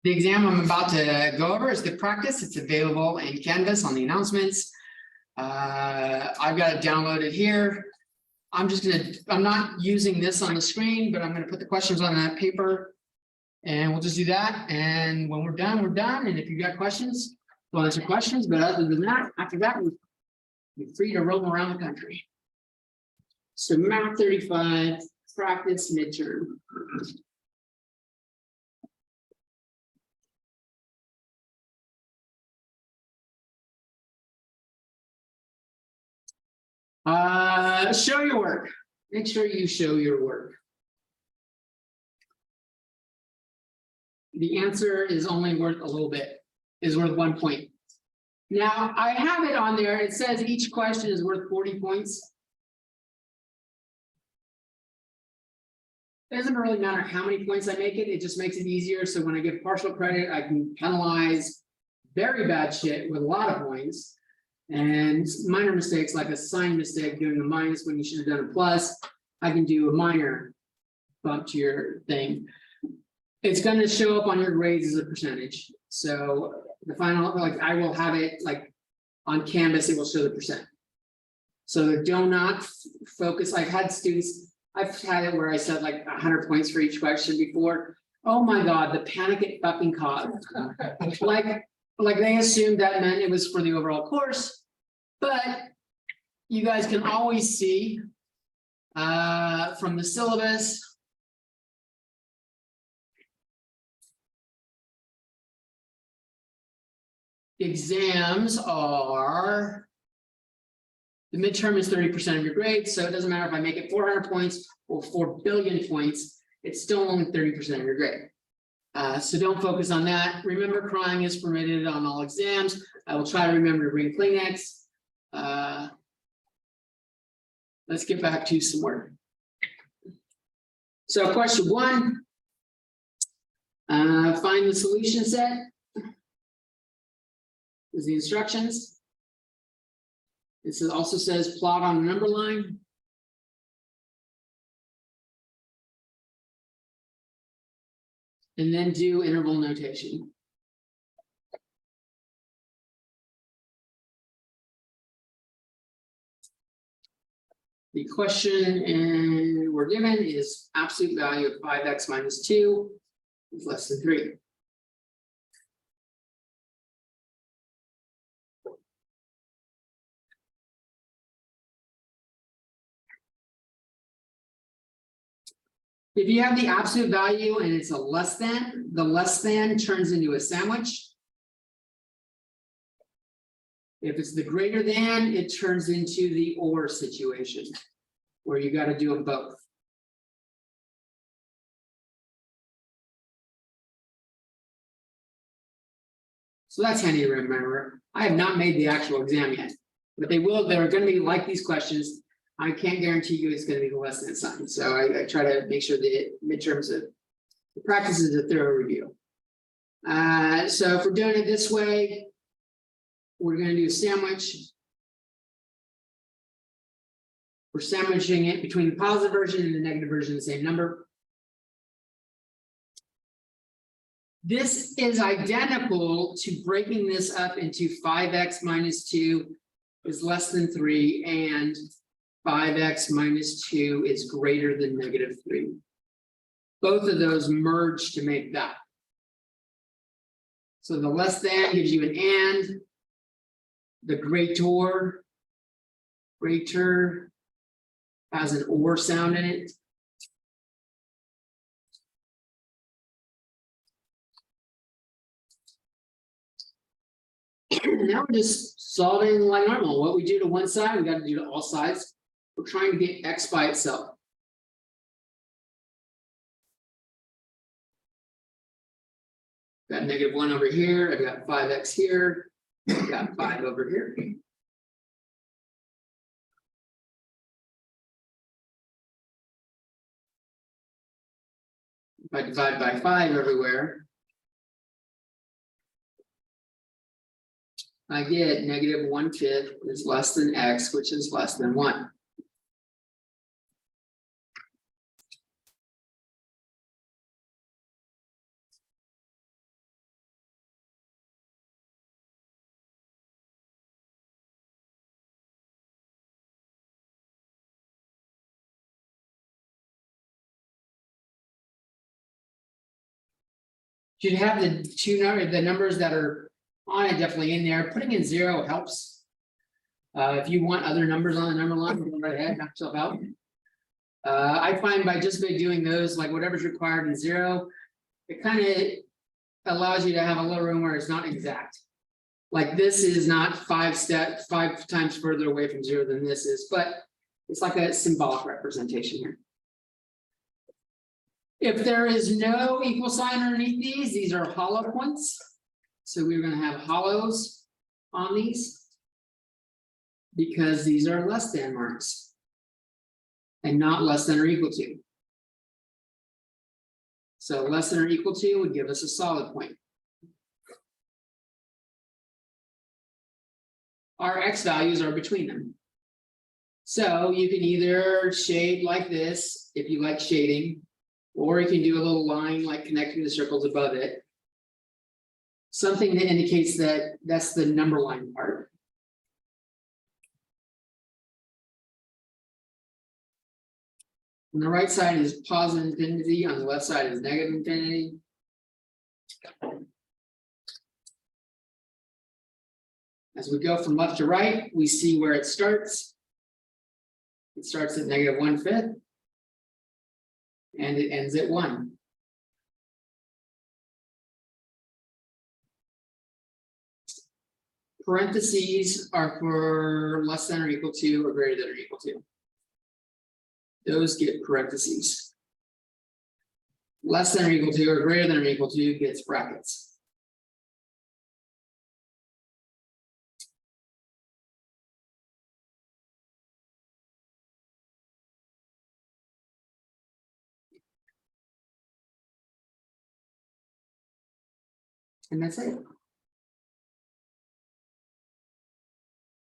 The exam I'm about to go over is the practice. It's available in Canvas on the announcements. I've got it downloaded here. I'm not using this on the screen, but I'm gonna put the questions on that paper. And we'll just do that. And when we're done, we're done. And if you've got questions, we'll answer questions. But other than that, after that, we're free to roam around the country. So Math 35, practice midterm. Show your work. Make sure you show your work. The answer is only worth a little bit, is worth 1 point. Now, I have it on there. It says each question is worth 40 points. It doesn't really matter how many points I make it. It just makes it easier. So when I give partial credit, I can penalize very bad shit with a lot of points. And minor mistakes, like a sign mistake, doing a minus when you should have done a plus, I can do a minor bump to your thing. It's going to show up on your grades as a percentage. So the final, like I will have it like on Canvas, it will show the percent. So do not focus. I've had students, I've had it where I said like 100 points for each question before. Oh my God, the panic it fucking caused. Like they assumed that meant it was for the overall course, but you guys can always see from the syllabus. Exams are, the midterm is 30% of your grade, so it doesn't matter if I make it 400 points or 4 billion points, it's still only 30% of your grade. So don't focus on that. Remember, crying is permitted on all exams. I will try to remember to bring Kleenex. Let's get back to some work. So question 1, find the solution set. Is the instructions. This also says plot on a number line. And then do interval notation. The question we're given is absolute value of 5x minus 2 is less than 3. If you have the absolute value and it's a less than, the less than turns into a sandwich. If it's the greater than, it turns into the or situation, where you got to do them both. So that's handy to remember. I have not made the actual exam yet, but they're going to be like these questions. I can't guarantee you it's going to be the less than sign. So I try to make sure that midterms of the practice is a thorough review. So if we're doing it this way, we're going to do a sandwich. We're sandwiching it between the positive version and the negative version of the same number. This is identical to breaking this up into 5x minus 2 is less than 3 and 5x minus 2 is greater than negative 3. Both of those merge to make that. So the less than gives you an and. The greater has an or sound in it. Now we're just solving like normal. What we do to one side, we got to do to all sides. We're trying to get x by itself. Got -1 over here. I've got 5x here. I've got 5 over here. If I divide by 5 everywhere, I get -1/5 is less than x, which is less than 1. You'd have the numbers that are on it definitely in there. Putting in 0 helps. If you want other numbers on the number line, go right ahead, knock yourself out. I find by doing those, like whatever's required in 0, it kind of allows you to have a little room where it's not exact. Like this is not 5 times further away from 0 than this is, but it's like a symbolic representation here. If there is no equal sign underneath these are hollow points. So we're going to have hollows on these because these are less than marks and not less than or equal to. So less than or equal to would give us a solid point. Our X values are between them. So you can either shade like this if you like shading, or you can do a little line like connecting the circles above it. Something that indicates that that's the number line part. On the right side is positive infinity, on the left side is negative infinity. As we go from left to right, we see where it starts. It starts at -1/5. And it ends at 1. Parentheses are for less than or equal to or greater than or equal to. Those get parentheses. Less than or equal to or greater than or equal to gets brackets. And that's it.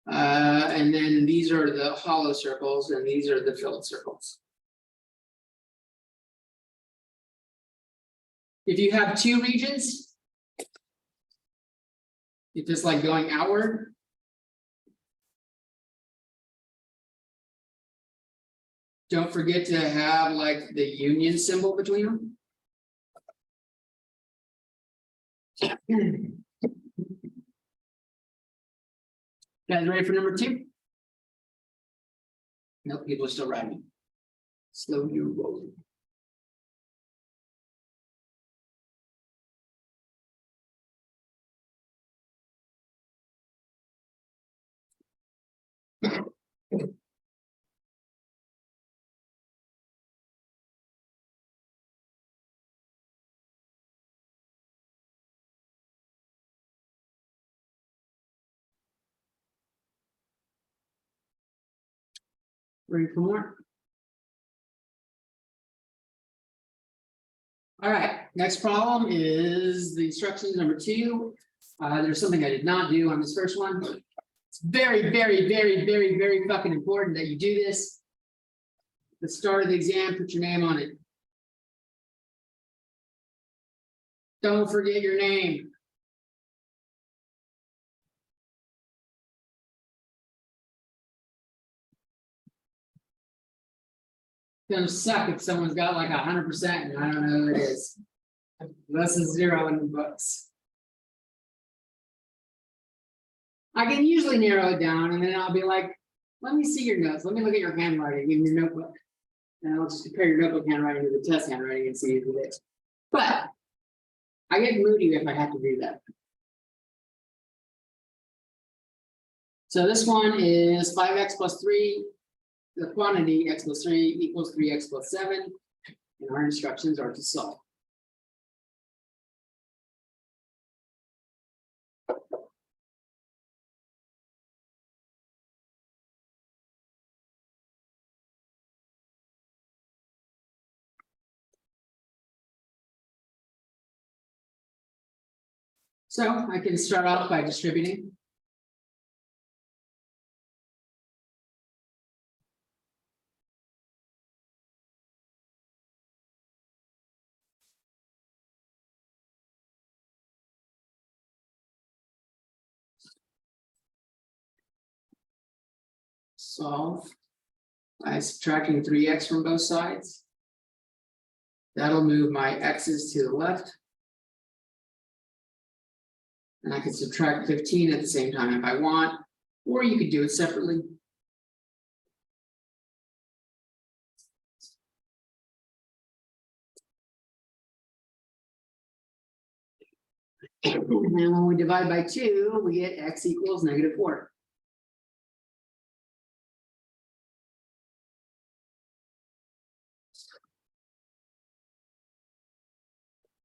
And then these are the hollow circles and these are the filled circles. If you have 2 regions, if it's like going outward, don't forget to have like the union symbol between them. Guys ready for number 2? Nope, people are still writing. Slow you roll. Ready for more? All right, next problem is the instructions number 2. There's something I did not do on this first one. It's very, very, very, very, very fucking important that you do this. At the start of the exam, put your name on it. Don't forget your name. It's gonna suck if someone's got like 100% and I don't know who it is. Less than 0 in the books. I can usually narrow it down and then I'll be like, let me see your notes. Let me look at your handwriting in your notebook. And I'll just compare your notebook handwriting to the test handwriting and see who it is. But I get moody if I have to do that. So this one is 5x plus 3. The quantity x plus 3 equals 3x plus 7. And our instructions are to solve. So I can start off by distributing. Solve by subtracting 3x from both sides. That'll move my x's to the left And I can subtract 15 at the same time if I want, or you could do it separately. And when we divide by 2, we get x equals -4.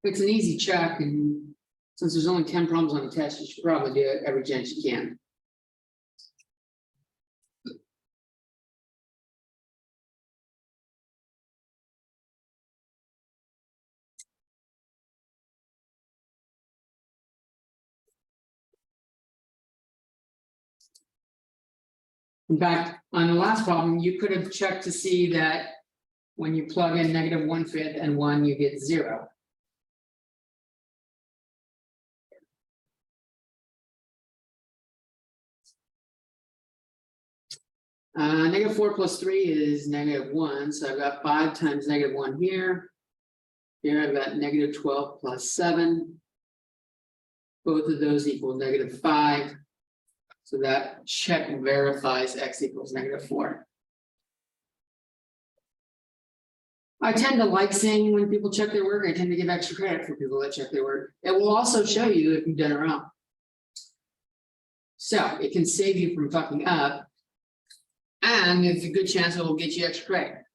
It's an easy check, and since there's only 10 problems on the test, you should probably do it every chance you can. In fact, on the last problem, you could have checked to see that when you plug in -1/5 and 1, you get 0. -4 plus 3 is -1, so I've got 5 times -1 here. Here I've got -12 plus 7. Both of those equal -5. So that check verifies x equals -4. I tend to like seeing when people check their work. I tend to give extra credit for people that check their work. It will also show you if you've done it wrong. So it can save you from fucking up. And it's a good chance it will get you extra credit.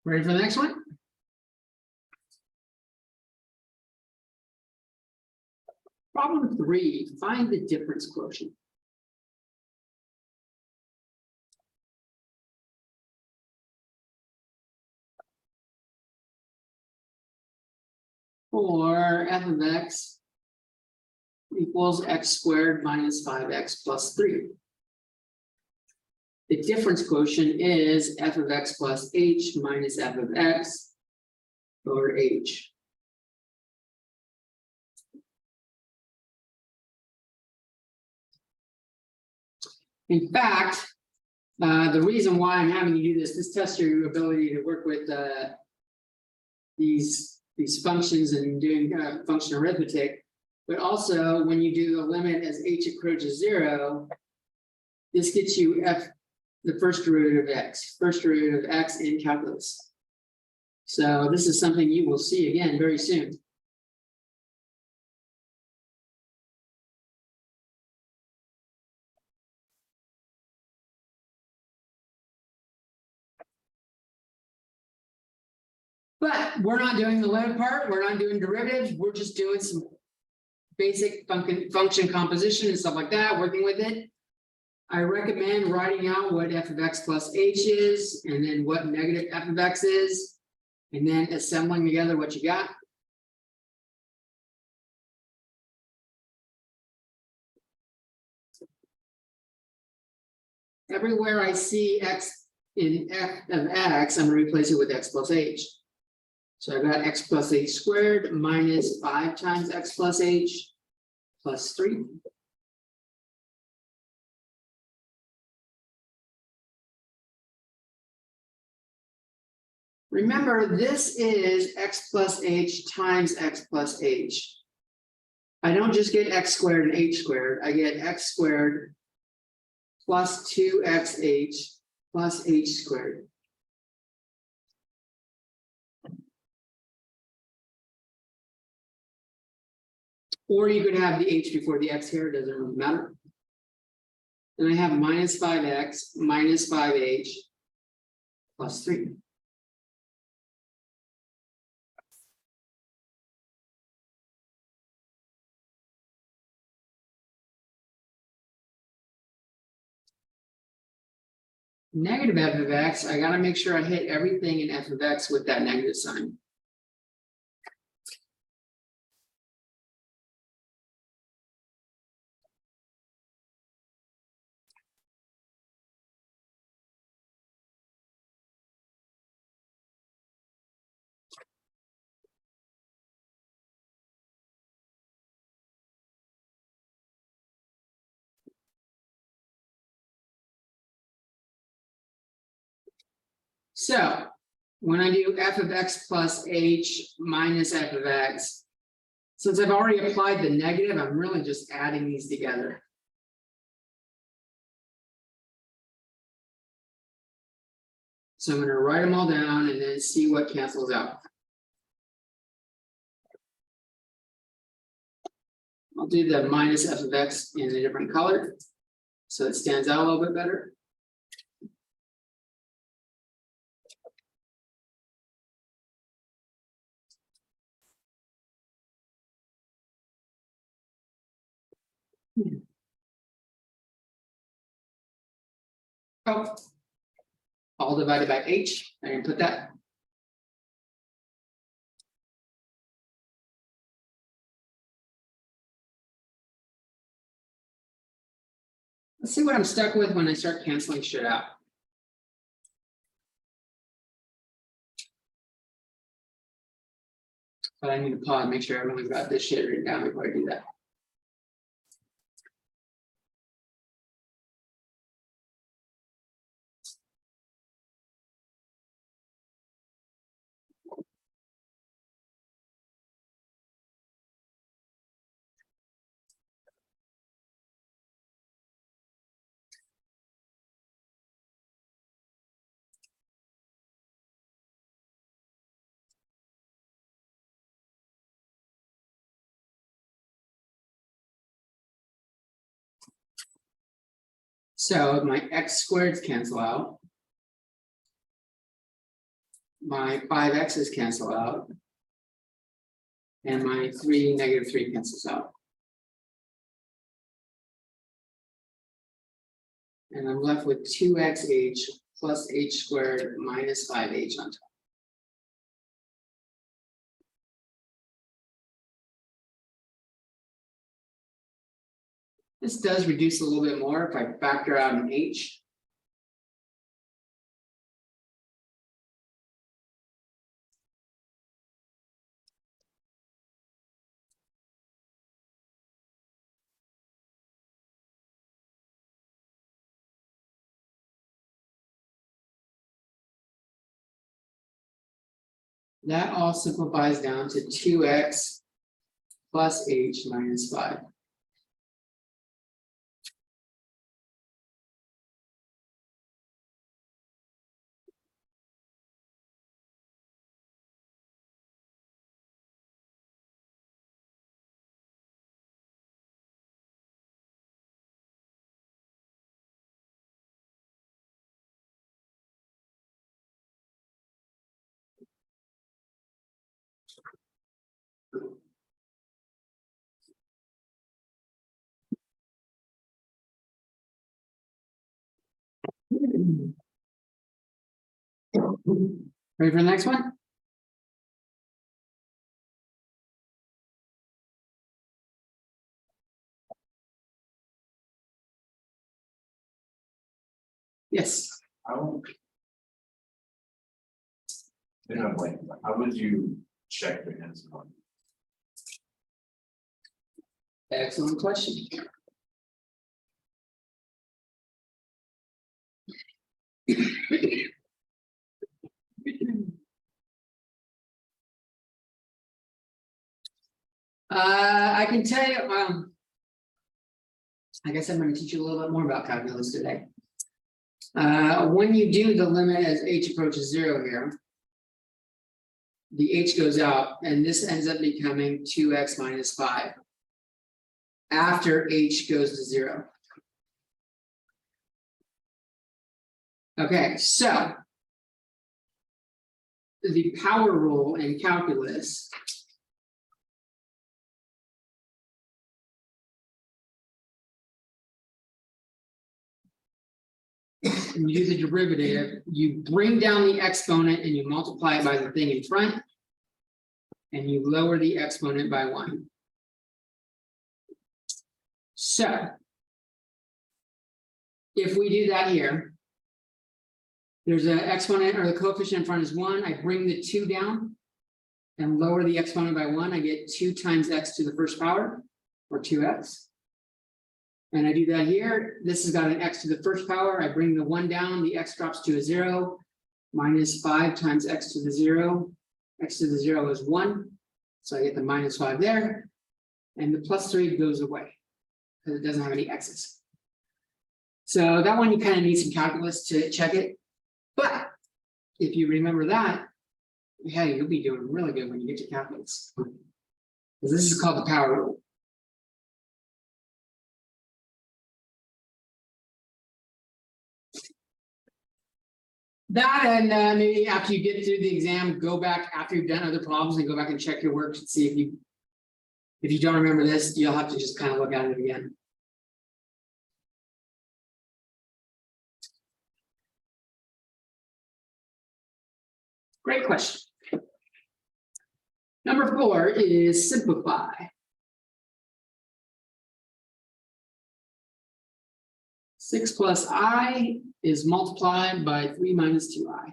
Ready for the next one? Problem 3, find the difference quotient. For f of x equals x squared minus 5x plus 3. The difference quotient is f of x plus h minus f of x over h. In fact, the reason why I'm having you do this tests your ability to work with these functions and doing function arithmetic, but also when you do the limit as h approaches 0, this gets you the first derivative of x in calculus. So this is something you will see again very soon. But we're not doing the limit part, we're not doing derivatives, we're just doing some basic function composition and stuff like that, working with it. I recommend writing out what f of x plus h is, and then what negative f of x is, and then assembling together what you got. Everywhere I see x in f of x, I'm going to replace it with x plus h. So I've got x plus h squared minus 5 times x plus h plus 3. Remember, this is x plus h times x plus h. I don't just get x squared and h squared. I get x squared plus 2xh plus h squared. Or you could have the h before the x here, it doesn't really matter. Then I have minus 5x minus 5h plus 3. Negative f of x, I got to make sure I hit everything in f of x with that negative sign. So when I do f of x plus h minus f of x, since I've already applied the negative, I'm really just adding these together. So I'm going to write them all down and then see what cancels out. I'll do the minus f of x in a different color, so it stands out a little bit better. Oh, all divided by h. I can put that. Let's see what I'm stuck with when I start canceling shit out. But I need to pause and make sure everyone's got this shit written down before I do that. So my x squareds cancel out. My 5x's cancel out. And my negative 3 cancels out. And I'm left with 2xh plus h squared minus 5h on top. This does reduce a little bit more if I factor out an h. That all simplifies down to 2x plus h minus 5. Ready for the next one? Yes. How? How would you check the answer on? Excellent question. I can tell you, I guess I'm going to teach you a little bit more about calculus today. When you do the limit as h approaches 0 here, the h goes out, and this ends up becoming 2x minus 5 after h goes to 0. Okay, so the power rule in calculus when you do the derivative, you bring down the exponent and you multiply it by the thing in front, and you lower the exponent by 1. So if we do that here, there's an exponent, or the coefficient in front is 1. I bring the 2 down and lower the exponent by 1. I get 2 times x to the first power, or 2x. And I do that here. This has got an x to the first power. I bring the 1 down, the x drops to a 0. minus 5 times x to the 0. X to the 0 is 1. So I get the minus 5 there. And the plus 3 goes away because it doesn't have any x's. So that one you kind of need some calculus to check it. But if you remember that, yeah, you'll be doing really good when you get to calculus. Because this is called the power rule. That and maybe after you get through the exam, go back after you've done other problems and go back and check your work and see if you don't remember this, you'll have to just kind of look at it again. Great question. Number 4 is simplify. Six plus I is multiplied by 3 minus 2i.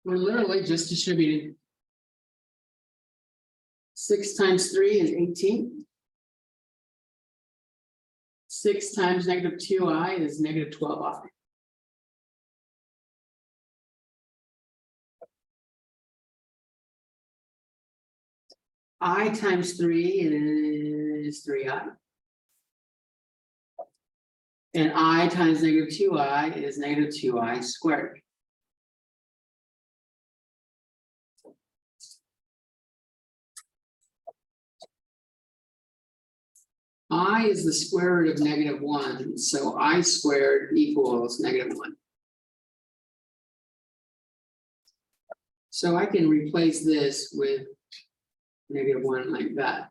We're literally just distributing. 6 times 3 is 18. 6 times negative 2i is negative 12i. I times 3 is 3i. And I times negative 2i is negative 2i squared. I is the square root of negative 1, so I squared equals negative 1. So I can replace this with negative 1 like that.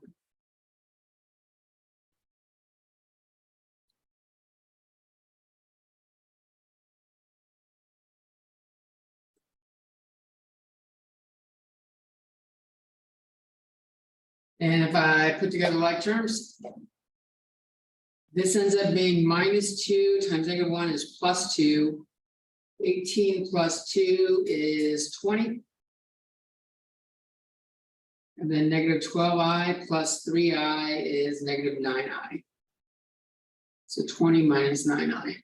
And if I put together like terms, this ends up being minus 2 times negative 1 is plus 2. 18 plus 2 is 20. And then negative 12i plus 3i is negative 9i. So 20 minus 9i.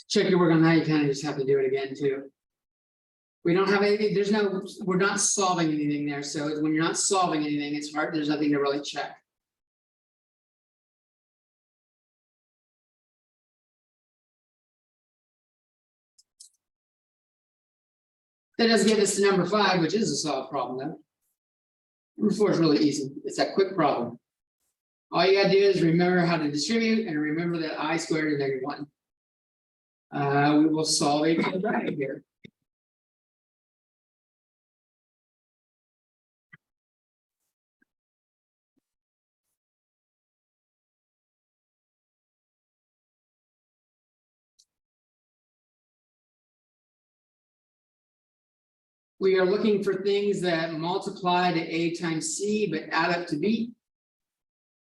Check your work on that, you kind of just have to do it again too. We don't have anything, we're not solving anything there. So when you're not solving anything, it's hard, there's nothing to really check. That does get us to number 5, which is a solved problem though. Number 4 is really easy. It's that quick problem. All you gotta do is remember how to distribute and remember that I squared is negative 1. We will solve a quadratic here. We are looking for things that multiply to a times c, but add up to b.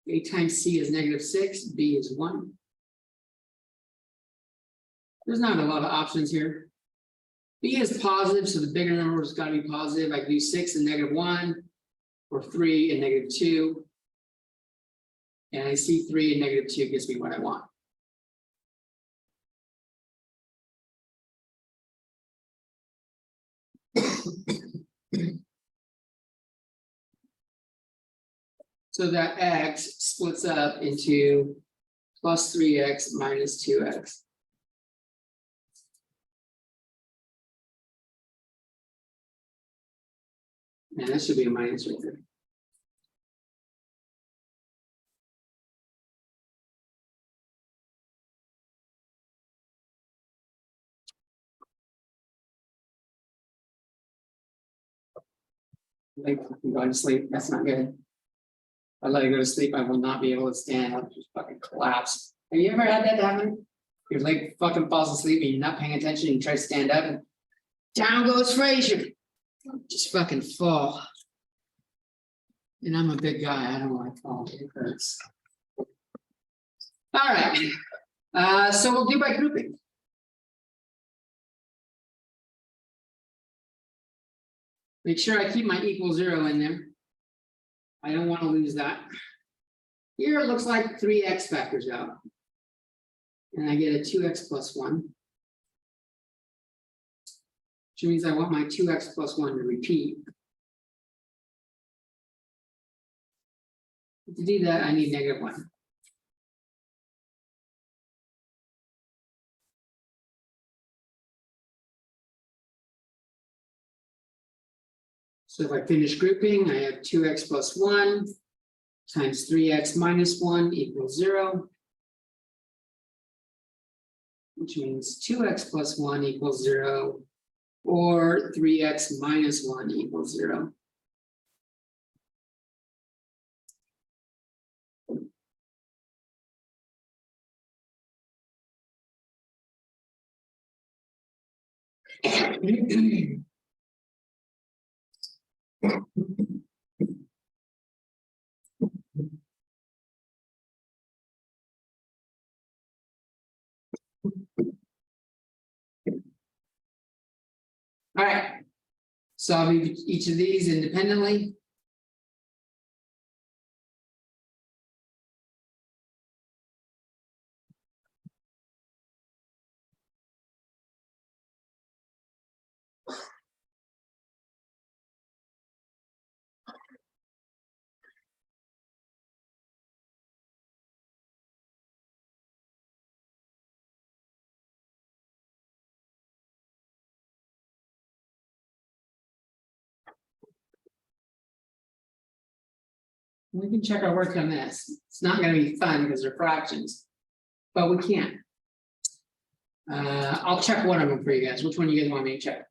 A times c is negative 6, b is 1. There's not a lot of options here. B is positive, so the bigger number has got to be positive. I can do 6 and negative 1, or 3 and negative 2. And I see 3 and negative 2 gives me what I want. So that x splits up into plus 3x minus 2x. And that should be a minus right there. Like, I'm going to sleep. That's not good. If I let it go to sleep, I will not be able to stand. I'll just fucking collapse. Have you ever had that happen? You're like fucking falls asleep and you're not paying attention. You try to stand up and down goes Frazier. Just fucking fall. And I'm a big guy, I don't like falling, it hurts. All right, so we'll do by grouping. Make sure I keep my equal 0 in there. I don't want to lose that. Here it looks like 3x factors out. And I get a 2x plus 1. Which means I want my 2x plus 1 to repeat. To do that, I need -1. So if I finish grouping, I have 2x plus 1 times 3x minus 1 equals 0. Which means 2x plus 1 equals 0, or 3x minus 1 equals 0. All right, solve each of these independently. We can check our work on this. It's not going to be fun because they're fractions, but we can. I'll check one of them for you guys. Which one you guys want me to check?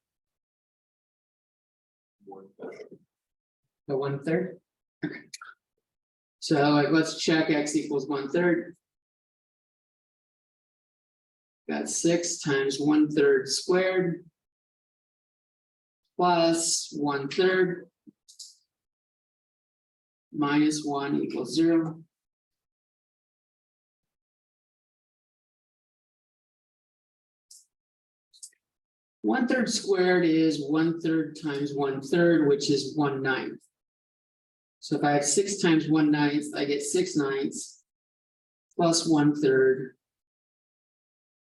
The 1/3. Okay. So let's check x equals 1/3. Got 6 times 1/3 squared plus 1/3 minus 1 equals 0. One-third squared is 1/3 times 1/3, which is 1/9. So if I have 6 times 1/9, I get 6/9 plus 1/3.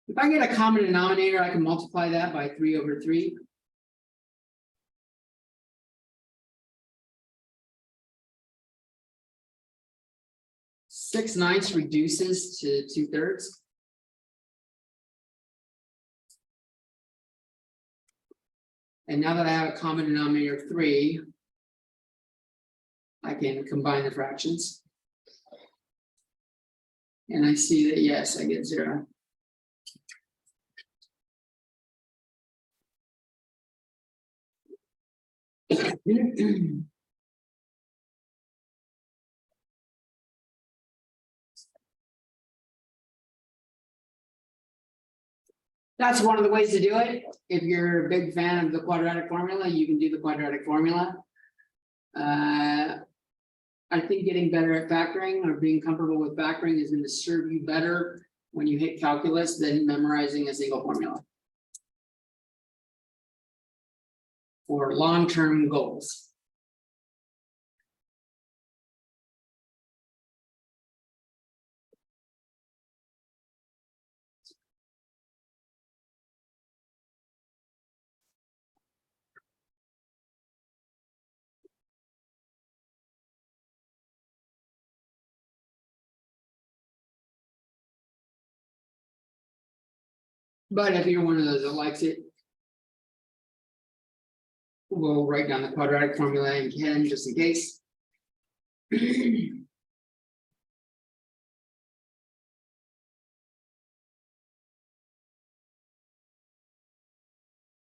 If I get a common denominator, I can multiply that by 3/3. Six ninths reduces to 2/3. And now that I have a common denominator of 3, I can combine the fractions. And I see that, yes, I get 0. That's one of the ways to do it. If you're a big fan of the quadratic formula, you can do the quadratic formula. I think getting better at factoring or being comfortable with factoring is going to serve you better when you hit calculus than memorizing a single formula. For long-term goals. But if you're one of those that likes it, we'll write down the quadratic formula again, just in case.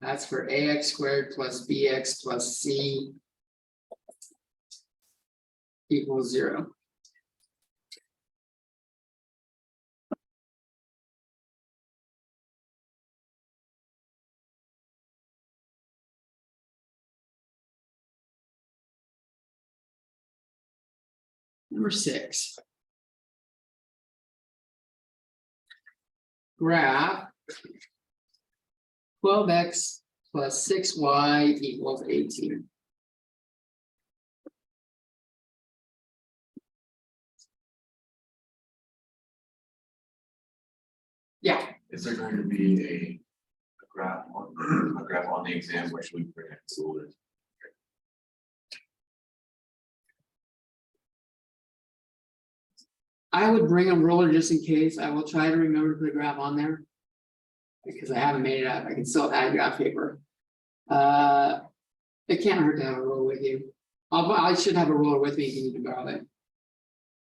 That's for ax squared plus bx plus c equals 0. Number 6. Graph 12x plus 6y equals 18. Yeah, Is there going to be a graph on the exam which we predict rulers? I would bring a ruler just in case. I will try to remember to put a graph on there. Because I haven't made it up. I can still add graph paper. It can't hurt to have a ruler with you. I should have a ruler with me if you need to borrow it.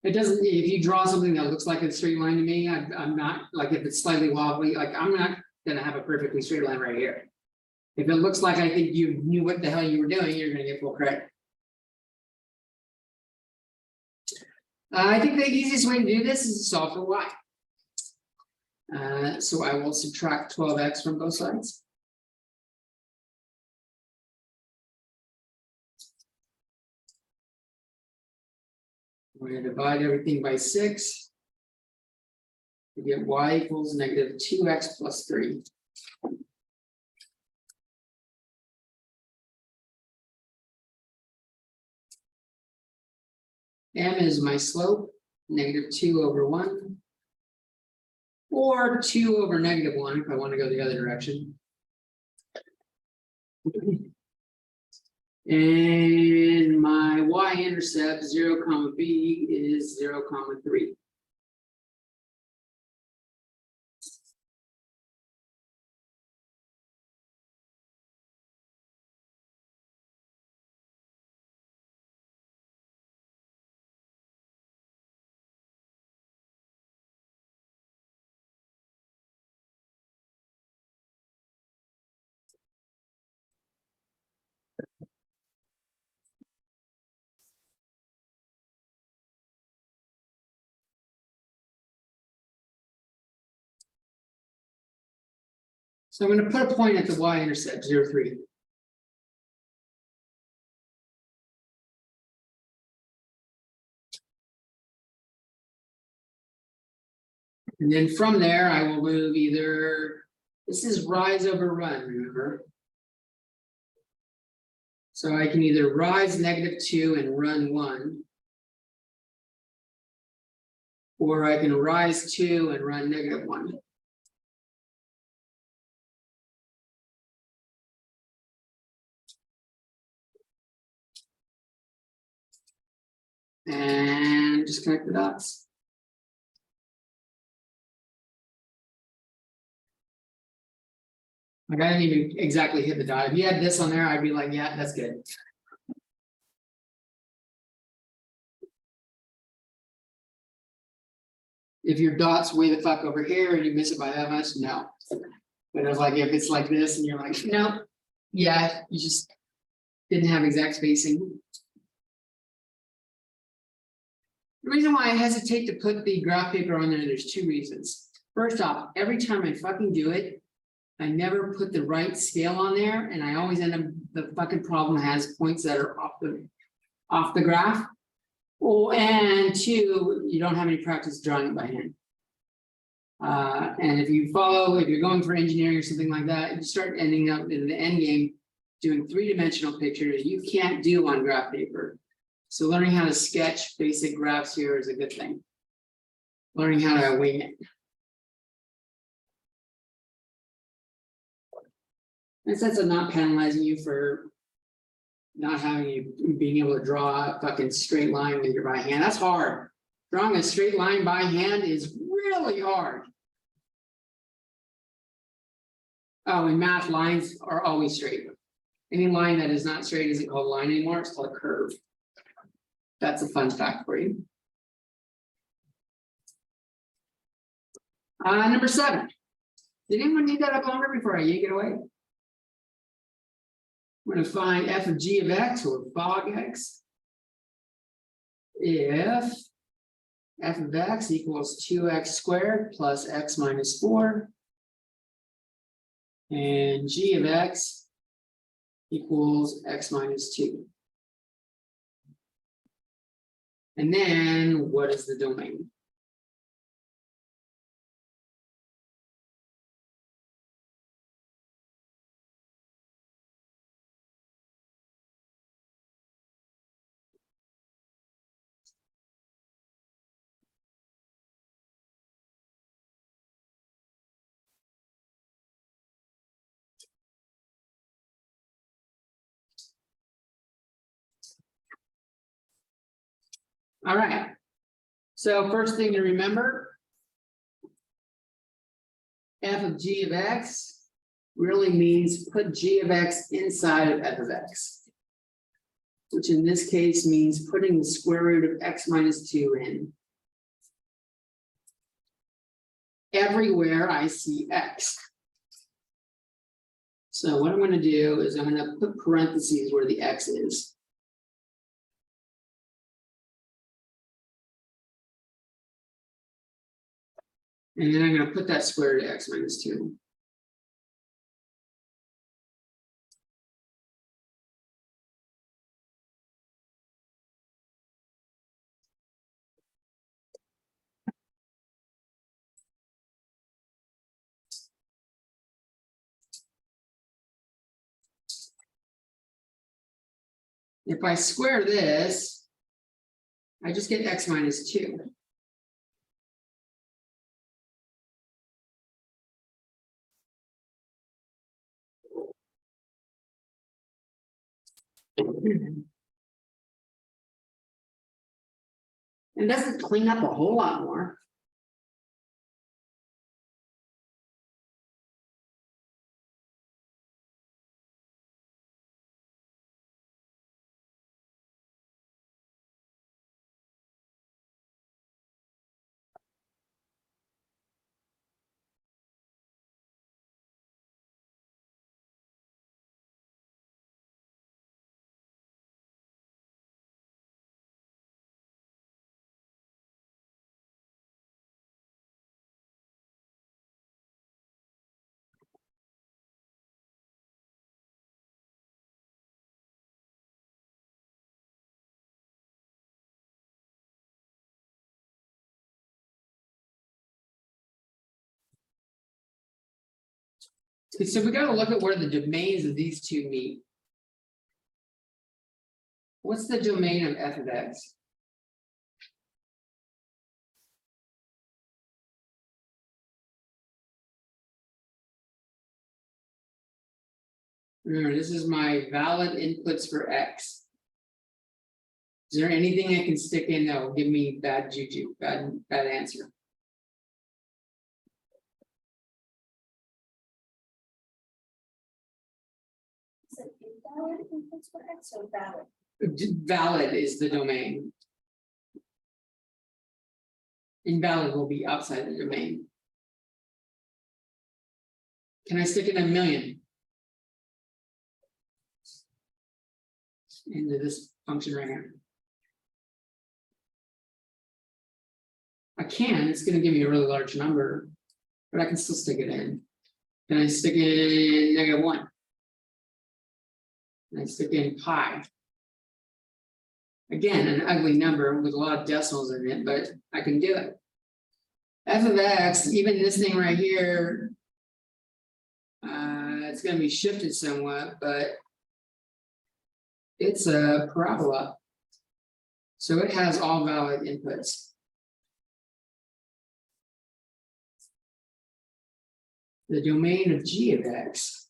It doesn't, if you draw something that looks like a straight line to me, I'm not, like if it's slightly wobbly, like I'm not gonna have a perfectly straight line right here. If it looks like I think you knew what the hell you were doing, you're gonna get full credit. I think the easiest way to do this is to solve for y. So I will subtract 12x from both sides. We're going to divide everything by 6. We get y equals negative 2x plus 3. M is my slope, negative 2 over 1. Or 2 over negative 1 if I want to go the other direction. And my y-intercept 0, b is 0, 3. So I'm going to put a point at the y-intercept 0, 3. And then from there, I will move either, this is rise over run, remember? So I can either rise negative 2 and run 1. Or I can rise 2 and run negative 1. And just connect the dots. Like I didn't even exactly hit the dot. If you had this on there, I'd be like, yeah, that's good. If your dot's way the fuck over here and you miss it by that much, no. But it was like, if it's like this and you're like, no, yeah, you just didn't have exact spacing. The reason why I hesitate to put the graph paper on there, there's 2 reasons. First off, every time I fucking do it, I never put the right scale on there, and I always end up, the fucking problem has points that are off the graph. Oh, and 2, you don't have any practice drawing it by hand. And if you're going for engineering or something like that, you start ending up in the end game doing 3-dimensional pictures you can't do on graph paper. So learning how to sketch basic graphs here is a good thing. Learning how to wing it. In a sense of not penalizing you for not being able to draw a fucking straight line with your by hand. That's hard. Drawing a straight line by hand is really hard. Oh, and math, lines are always straight. Any line that is not straight isn't called a line anymore, it's called a curve. That's a fun fact for you. Number 7. Did anyone need that up longer before I yank it away? We're going to find f of g of x, or fog x. If f of x equals 2x squared plus x minus 4. And g of x equals x minus 2. And then what is the domain? All right. So first thing to remember, f of g of x really means put g of x inside of f of x, which in this case means putting the square root of x minus 2 in everywhere I see x. So what I'm going to do is I'm going to put parentheses where the x is. And then I'm going to put that square root of x minus 2. If I square this, I just get x minus 2. It doesn't clean up a whole lot more. So we got to look at where the domains of these two meet. What's the domain of f of x? Remember, this is my valid inputs for x. Is there anything I can stick in that will give me bad juju, bad answer? Is it invalid inputs for x or valid? Valid is the domain. Invalid will be outside the domain. Can I stick in a million into this function right here? I can, it's going to give me a really large number, but I can still stick it in. Can I stick in -1? Can I stick in pi? Again, an ugly number with a lot of decimals in it, but I can do it. F of x, even this thing right here, it's going to be shifted somewhat, but it's a parabola. So it has all valid inputs. The domain of g of x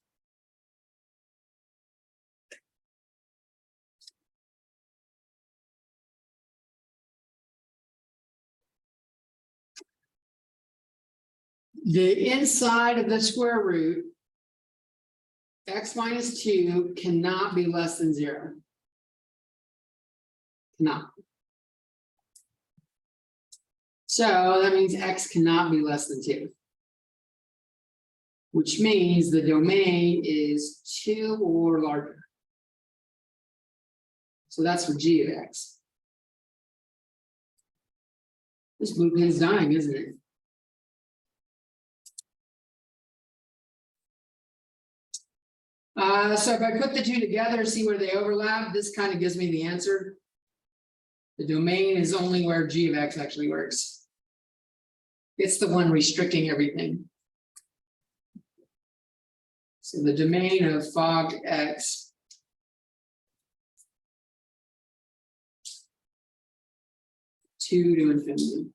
the inside of the square root, x minus 2 cannot be less than 0. Cannot. So that means x cannot be less than 2. Which means the domain is 2 or larger. So that's for g of x. This blue pen's dying, isn't it? So if I put the two together, see where they overlap, this kind of gives me the answer. The domain is only where g of x actually works. It's the one restricting everything. So the domain of fog x two to infinity.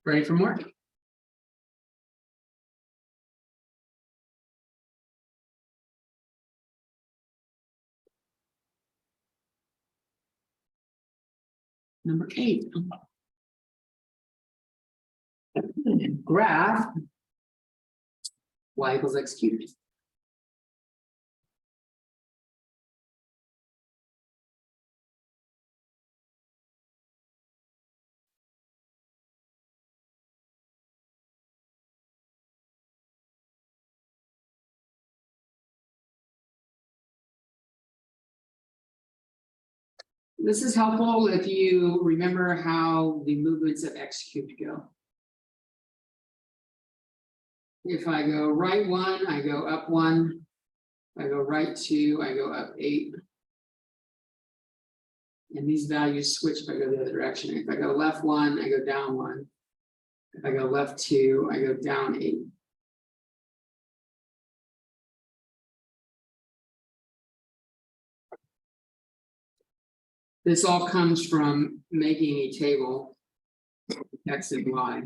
Ready for more? Number 8. Graph y equals x cubed. This is helpful if you remember how the movements of x cubed go. If I go right 1, I go up 1. If I go right 2, I go up 8. And these values switch if I go the other direction. If I go left 1, I go down 1. If I go left 2, I go down 8. This all comes from making a table x and y.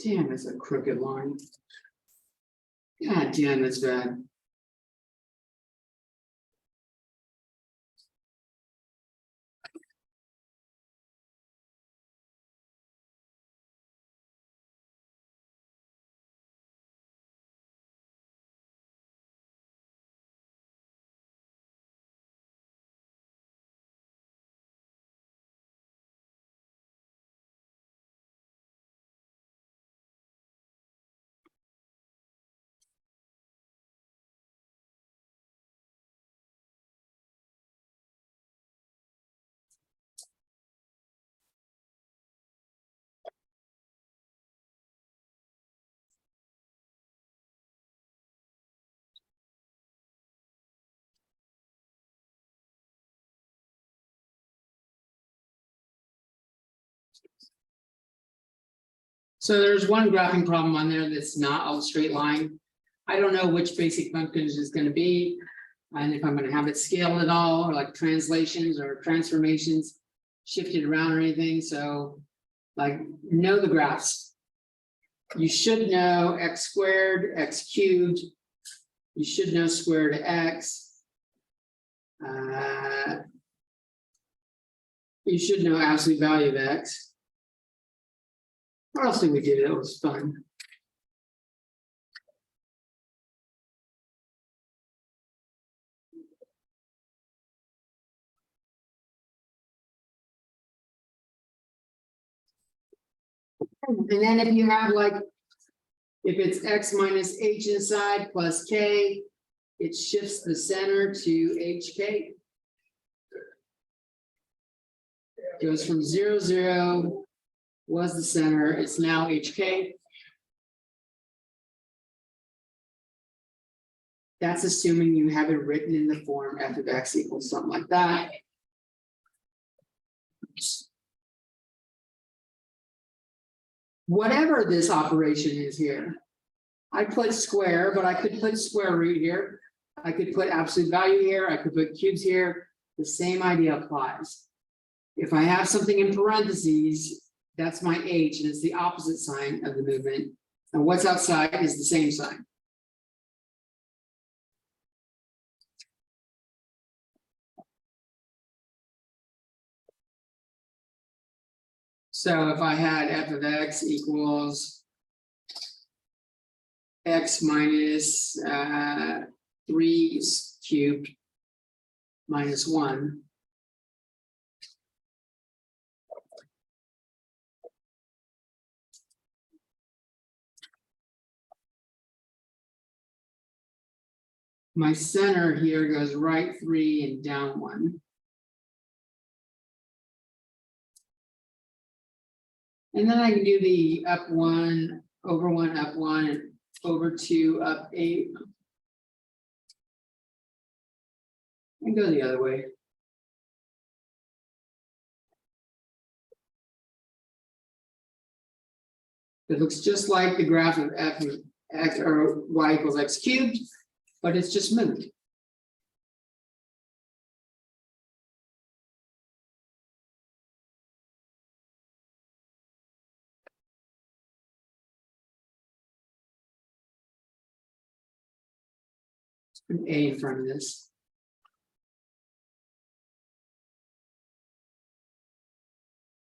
Damn, that's a crooked line. God damn, that's bad. So there's one graphing problem on there that's not all straight line. I don't know which basic functions is going to be, and if I'm going to have it scale at all, or like translations or transformations shifted around or anything. So, like, know the graphs. You should know x squared, x cubed. You should know square root of x. You should know absolute value of x. What else did we do that was fun? And then if you have like, if it's x minus h inside plus k, it shifts the center to hk. Goes from 0, 0, was the center, it's now hk. That's assuming you have it written in the form f of x equals something like that. Whatever this operation is here, I put square, but I could put square root here. I could put absolute value here. I could put cubes here. The same idea applies. If I have something in parentheses, that's my h, and it's the opposite sign of the movement. And what's outside is the same sign. So if I had f of x equals x minus 3 cubed minus 1. My center here goes right 3 and down 1. And then I can do the up 1, over 1, up 1, over 2, up 8. And go the other way. It looks just like the graph of f of x or y equals x cubed, but it's just moved. Put an A in front of this.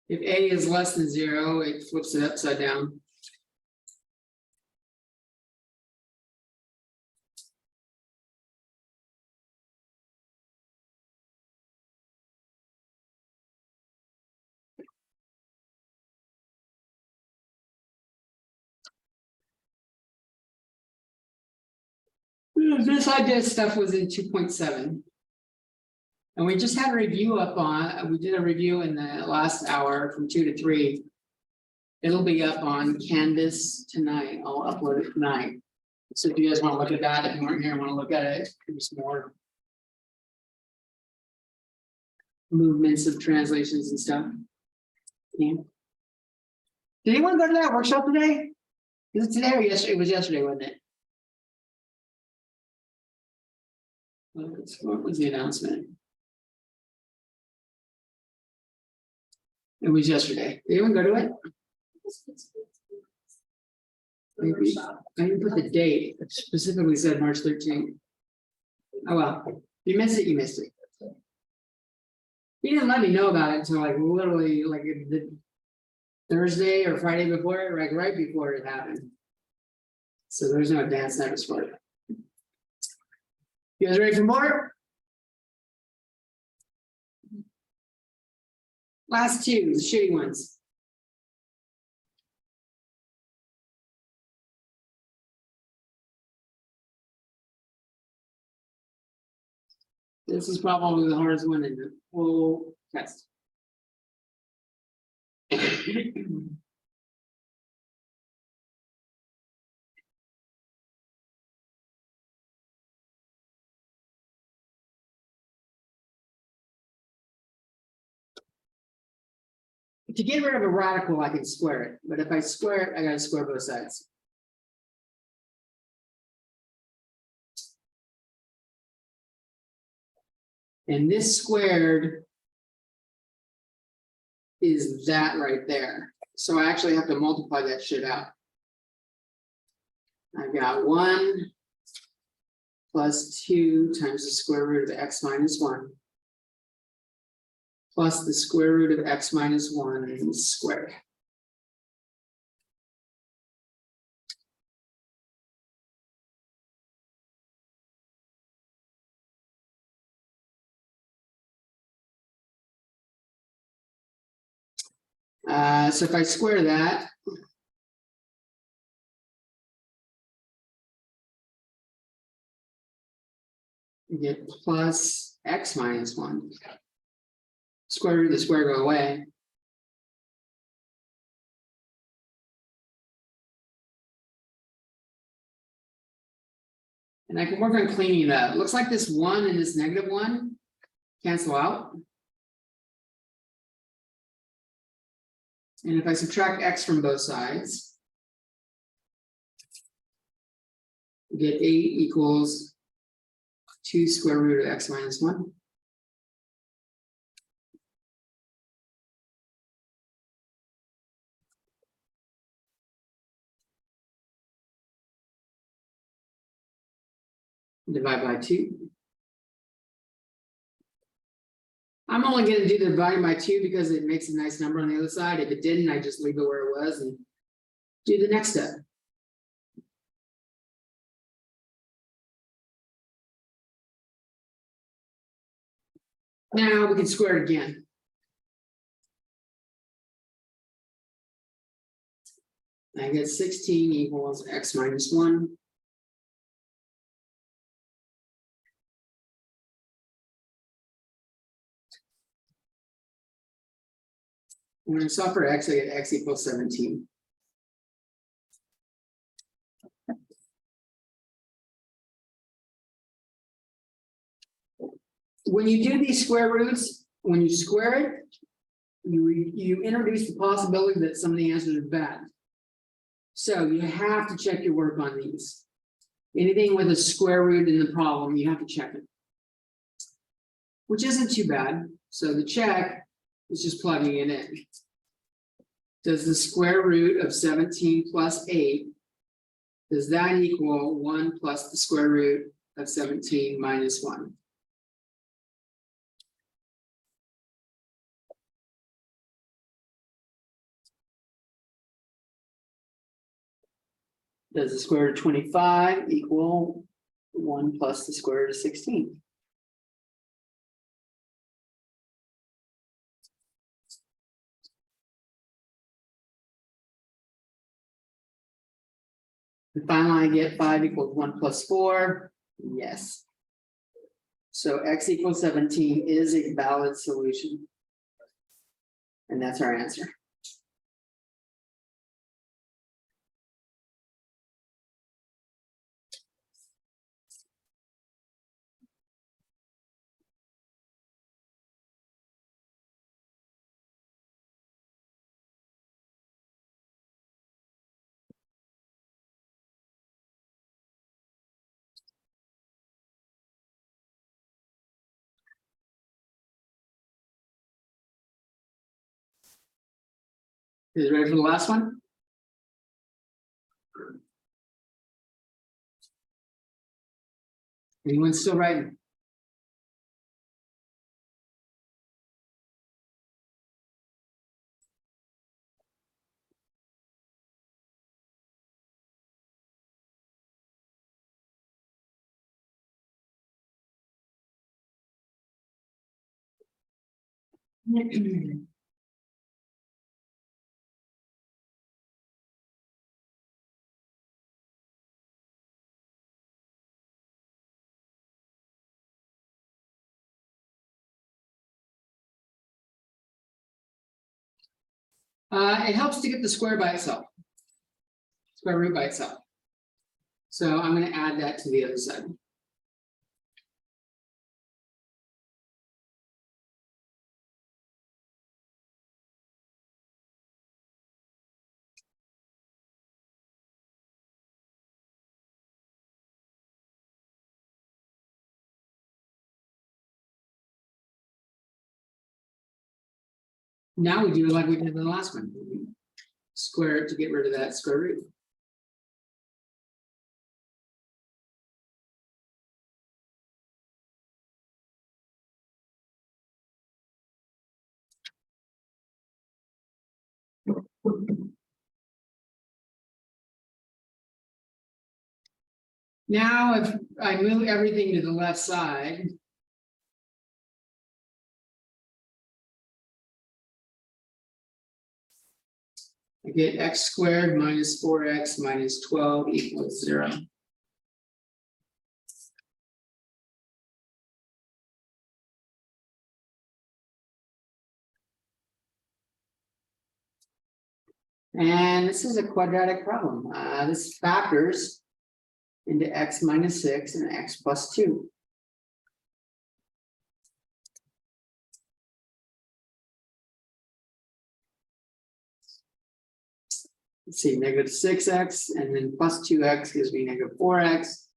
If A is less than 0, it flips it upside down. This idea stuff was in 2.7. And we just had a review up on, we did a review in the last hour from 2 to 3. It'll be up on Canvas tonight. I'll upload it tonight. So if you guys want to look at that, if you weren't here and want to look at it, there's more movements of translations and stuff. Yeah. Did anyone go to that workshop today? Was it today or yesterday? It was yesterday, wasn't it? What was the announcement? It was yesterday. Did anyone go to it? Maybe. I didn't put the date. It specifically said March 13th. Oh well, if you missed it, you missed it. He didn't let me know about it until like literally like the Thursday or Friday before, like right before it happened. So there's no advance notice for it. You guys ready for more? Last two, the shitty ones. This is probably the hardest one in the whole test. To get rid of a radical, I can square it, but if I square it, I gotta square both sides. And this squared is that right there. So I actually have to multiply that shit out. I've got 1 plus 2 times the square root of x minus 1 plus the square root of x minus 1 squared. So if I square that, you get plus x minus 1. Square root of the square go away. And I can work on cleaning it up. It looks like this 1 and this -1 cancel out. And if I subtract x from both sides, we get 8 equals 2 square root of x minus 1. Divide by 2. I'm only gonna do the dividing by 2 because it makes a nice number on the other side. If it didn't, I just leave it where it was and do the next step. Now we can square it again. I get 16 equals x minus 1. When I solve for x, I get x equals 17. When you do these square roots, when you square it, you introduce the possibility that some of the answers are bad. So you have to check your work on these. Anything with a square root in the problem, you have to check it. Which isn't too bad. So the check is just plugging it in. Does the square root of 17 plus 8, does that equal 1 plus the square root of 17 minus 1? Does the square root of 25 equal 1 plus the square root of 16? And finally, I get 5 equals 1 plus 4. Yes. So x equals 17 is a valid solution. And that's our answer. Is it ready for the last one? Anyone still writing? It helps to get the square by itself. Square root by itself. So I'm going to add that to the other side. Now we do it like we did in the last one. Square it to get rid of that square root. Now, if I move everything to the left side, I get x squared minus 4x minus 12 equals 0. And this is a quadratic problem. This factors into x minus 6 and x plus 2. Let's see, negative 6x and then plus 2x gives me negative 4x.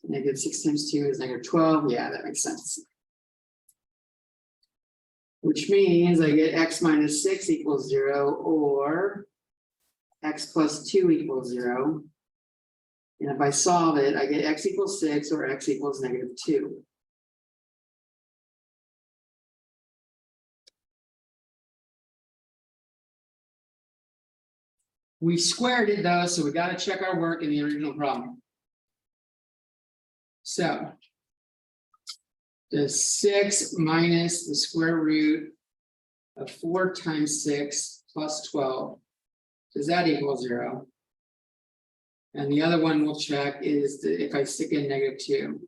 Negative 6 times 2 is negative 12. Yeah, that makes sense. Which means I get x minus 6 equals 0 or x plus 2 equals 0. And if I solve it, I get x equals 6 or x equals negative 2. We squared it though, so we gotta check our work in the original problem. So. The 6 minus the square root of 4 times 6 plus 12. Does that equal 0? And the other one we'll check is if I stick in -2.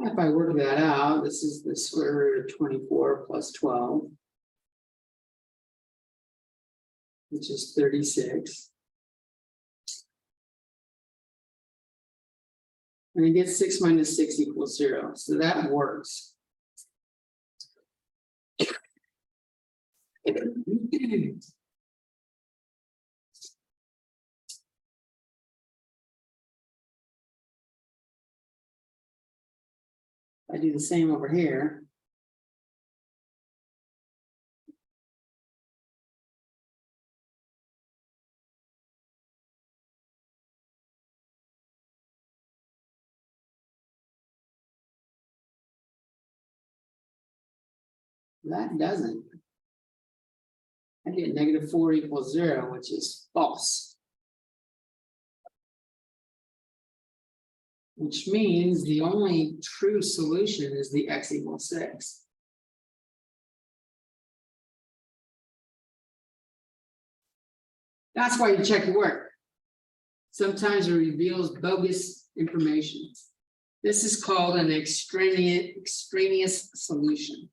If I work that out, this is the square root of 24 plus 12, which is 36. And I get 6 minus 6 equals 0, so that works. I do the same over here. That doesn't. I get -4 equals 0, which is false. Which means the only true solution is the x equals 6. That's why you check your work. Sometimes it reveals bogus information. This is called an extraneous solution.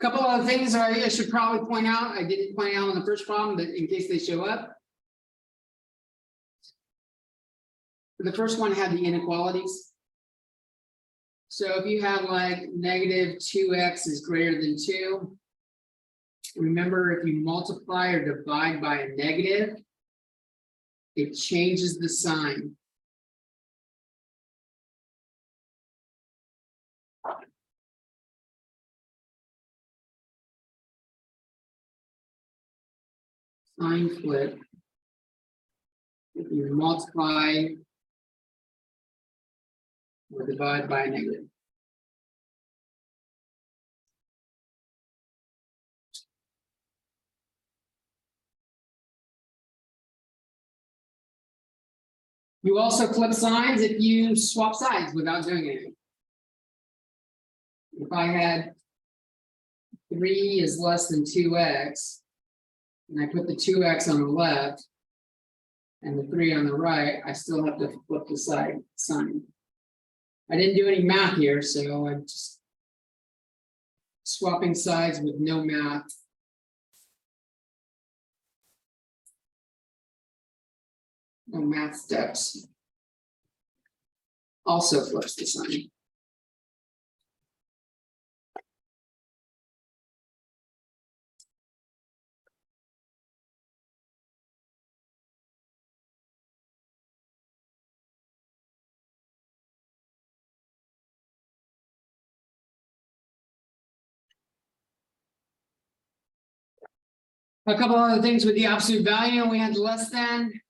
Couple other things I should probably point out. I didn't point out on the first problem, but in case they show up. The first one had the inequalities. So if you have like -2x is greater than 2, remember if you multiply or divide by a negative, it changes the sign. Sign flip. If you multiply or divide by a negative. You also flip signs if you swap sides without doing anything. If I had 3 is less than 2x, and I put the 2x on the left and the 3 on the right, I still have to flip the sign. I didn't do any math here, so I'm just swapping sides with no math. No math steps. Also flips the sign. A couple other things with the absolute value, we had less than.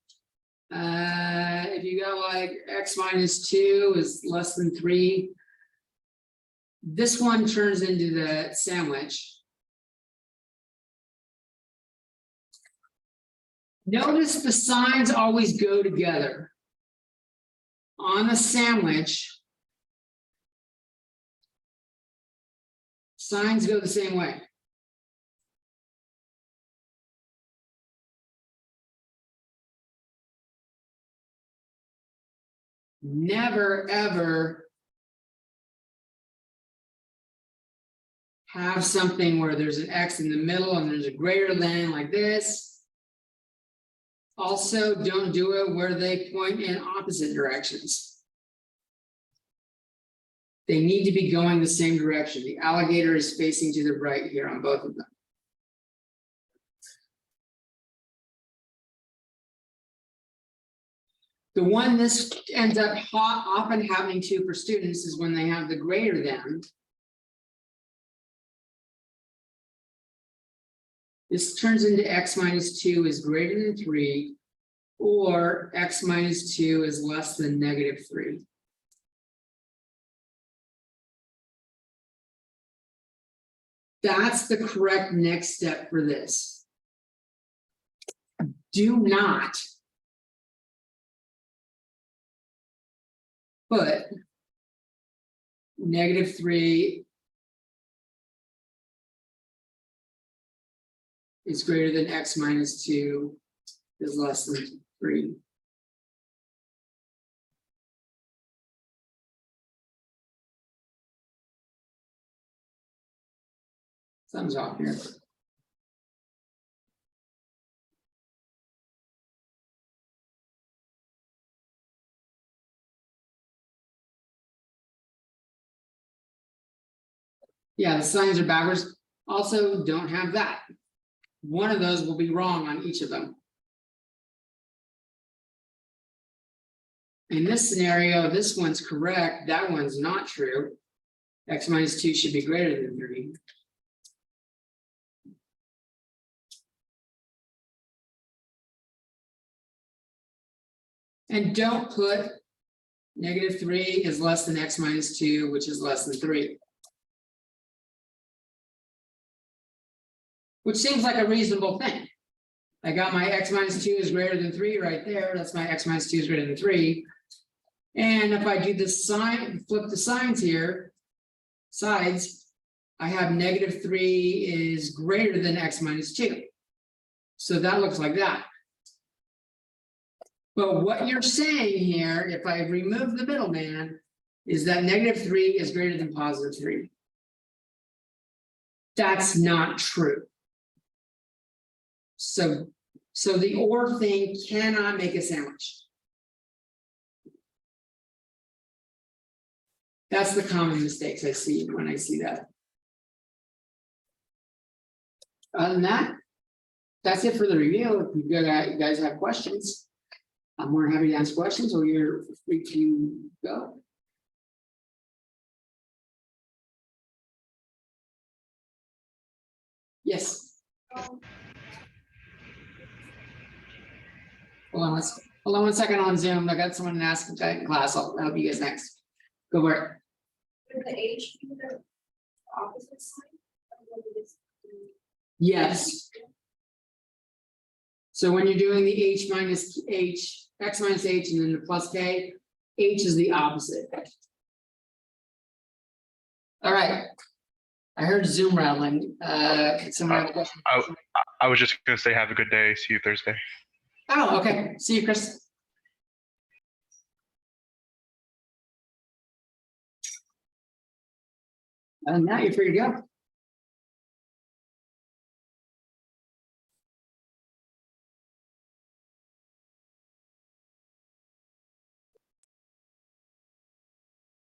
If you got like x minus 2 is less than 3. This one turns into the sandwich. Notice the signs always go together. On the sandwich, signs go the same way. Never, ever have something where there's an X in the middle and there's a greater than like this. Also, don't do it where they point in opposite directions. They need to be going the same direction. The alligator is facing to the right here on both of them. The one this ends up often happening to for students is when they have the greater than. This turns into x minus 2 is greater than 3, or x minus 2 is less than negative 3. That's the correct next step for this. Do not put negative 3 is greater than x minus 2 is less than 3. Something's off here. Yeah, the signs are backwards. Also, don't have that. One of those will be wrong on each of them. In this scenario, this one's correct, that one's not true. X minus 2 should be greater than 3. And don't put negative 3 is less than x minus 2, which is less than 3. Which seems like a reasonable thing. I got my x minus 2 is greater than 3 right there. That's my x minus 2 is greater than 3. And if I do the sign, flip the signs here, sides, I have negative 3 is greater than x minus 2. So that looks like that. But what you're saying here, if I remove the middleman, is that negative 3 is greater than positive 3. That's not true. So the or thing cannot make a sandwich. That's the common mistakes I see when I see that. Other than that, that's it for the review. If you guys have questions, I'm more than happy to answer questions, or you're free to go. Yes. Hold on 1 second on Zoom. I got someone asking in class. I'll help you guys next. Go for it. Would the H be the opposite sign? Yes. So when you're doing the H minus H, X minus H, and then the plus K, H is the opposite. All right. I heard Zoom rattling. Someone have a question? I was just going to say, have a good day. See you Thursday. Oh, okay. See you, Chris. And now you're free to go.